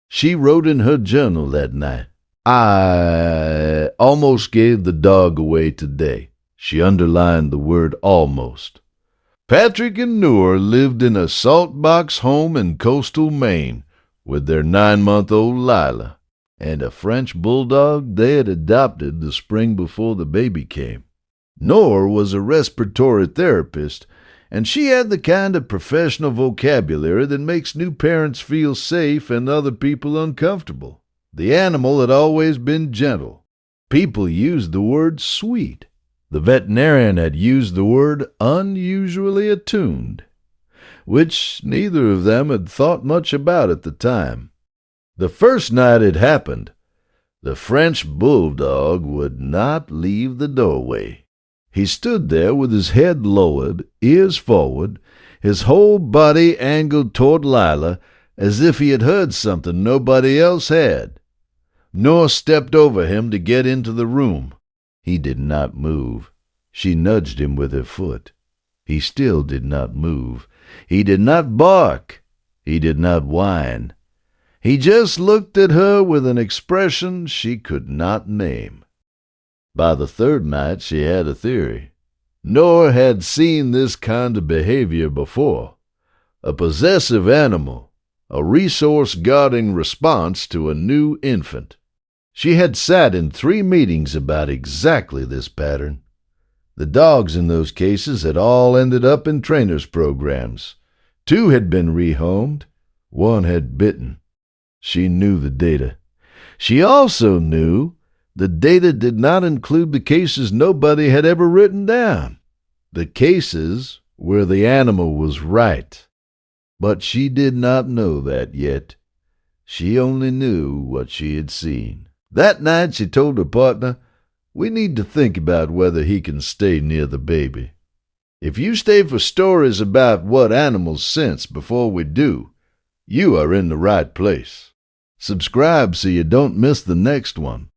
She wrote in her journal that night, "I almost gave the dog away today." She underlined the word almost. Patrick and Noor lived in a salt box home in coastal Maine with their 9-month-old Lila and a French Bulldog they had adopted the spring before the baby came. Noor was a respiratory therapist, and she had the kind of professional vocabulary that makes new parents feel safe and other people uncomfortable. The animal had always been gentle. People used the word sweet. The veterinarian had used the word unusually attuned, which neither of them had thought much about at the time. The first night it happened, the French Bulldog would not leave the doorway. He stood there with his head lowered, ears forward, his whole body angled toward Lila, as if he had heard something nobody else had. Noor stepped over him to get into the room. He did not move. She nudged him with her foot. He still did not move. He did not bark. He did not whine. He just looked at her with an expression she could not name. By the third night she had a theory. Noor had seen this kind of behavior before. A possessive animal, a resource-guarding response to a new infant. She had sat in 3 meetings about exactly this pattern. The dogs in those cases had all ended up in trainers' programs. 2 had been rehomed. 1 had bitten. She knew the data. She also knew the data did not include the cases nobody had ever written down. The cases where the animal was right. But she did not know that yet. She only knew what she had seen. That night she told her partner, "We need to think about whether he can stay near the baby. If you stay for stories about what animals sense before we do, you are in the right place. Subscribe so you don't miss the next one."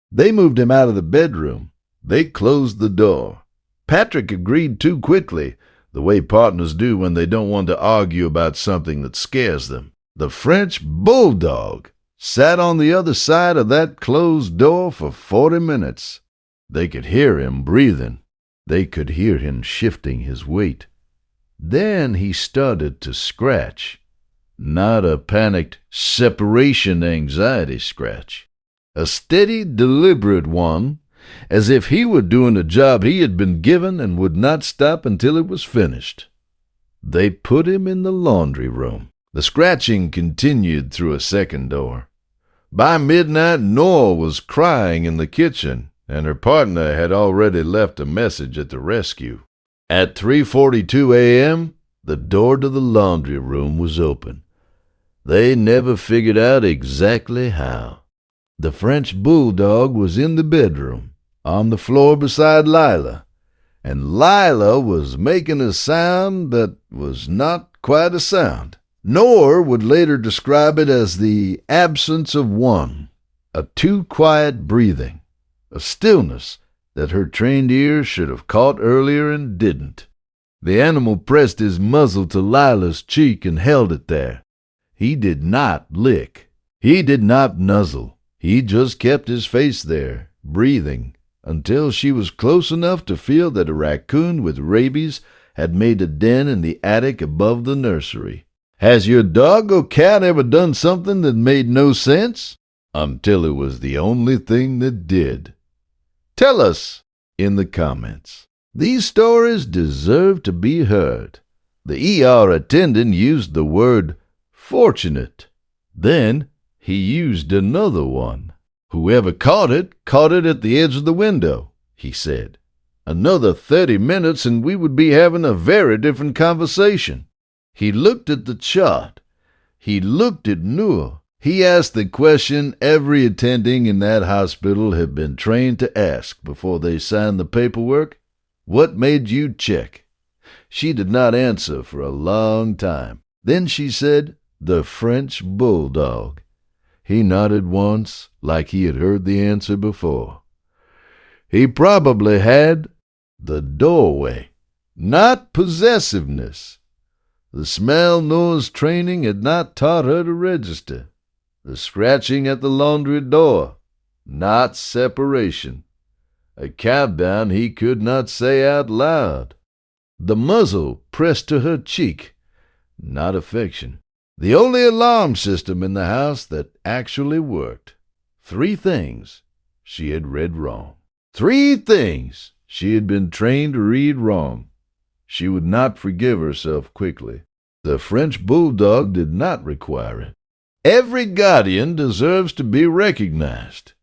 They moved him out of the bedroom. They closed the door. Patrick agreed too quickly, the way partners do when they don't want to argue about something that scares them. The French Bulldog sat on the other side of that closed door for 40 minutes. They could hear him breathing. They could hear him shifting his weight. Then he started to scratch. Not a panicked separation anxiety scratch. A steady, deliberate one, as if he were doing a job he had been given and would not stop until it was finished. They put him in the laundry room. The scratching continued through a second door. By midnight, Noor was crying in the kitchen, and her partner had already left a message at the rescue. At 3:42 a.m., the door to the laundry room was open. They never figured out exactly how. The French Bulldog was in the bedroom, on the floor beside Lila, and Lila was making a sound that was not quite a sound. Noor would later describe it as the absence of one, a too quiet breathing, a stillness that her trained ears should have caught earlier and didn't. The animal pressed his muzzle to Lila's cheek and held it there. He did not lick. He did not nuzzle. He just kept his face there, breathing, until she was close enough to feel that a raccoon with rabies had made a den in the attic above the nursery. Has your dog or cat ever done something that made no sense? Until it was the only thing that did. Tell us in the comments. These stories deserve to be heard. The ER attendant used the word fortunate. Then he used another one. Whoever caught it at the edge of the window, he said. Another 30 minutes and we would be having a very different conversation. He looked at the chart. He looked at Noor. He asked the question every attending in that hospital had been trained to ask before they signed the paperwork. What made you check? She did not answer for a long time. Then she said, the French Bulldog. He nodded once, like he had heard the answer before. He probably had the doorway, not possessiveness. The smell Noor's training had not taught her to register. The scratching at the laundry door, not separation. A countdown he could not say out loud. The muzzle pressed to her cheek, not affection. The only alarm system in the house that actually worked. 3 things she had read wrong. 3 things she had been trained to read wrong. She would not forgive herself quickly. The French Bulldog did not require it. Every guardian deserves to be recognized,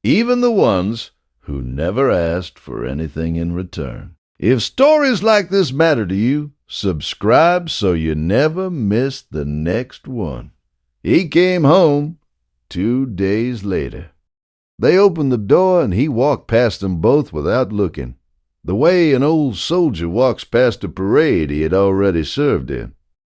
even the ones who never asked for anything in return. If stories like this matter to you, subscribe so you never miss the next one. He came home 2 days later. They opened the door and he walked past them both without looking, the way an old soldier walks past a parade he had already served in.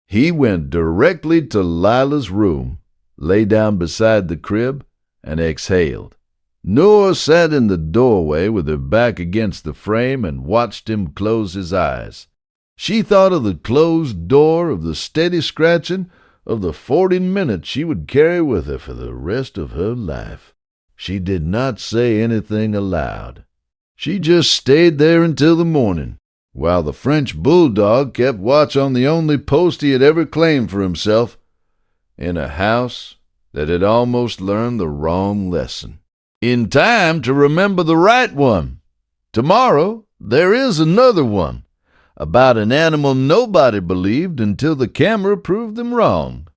He went directly to Lila's room, lay down beside the crib, and exhaled. Noor sat in the doorway with her back against the frame and watched him close his eyes. She thought of the closed door, of the steady scratching, of the 40 minutes she would carry with her for the rest of her life. She did not say anything aloud. She just stayed there until the morning, while the French Bulldog kept watch on the only post he had ever claimed for himself, in a house that had almost learned the wrong lesson. In time to remember the right one. Tomorrow there is another one, about an animal nobody believed until the camera proved them wrong.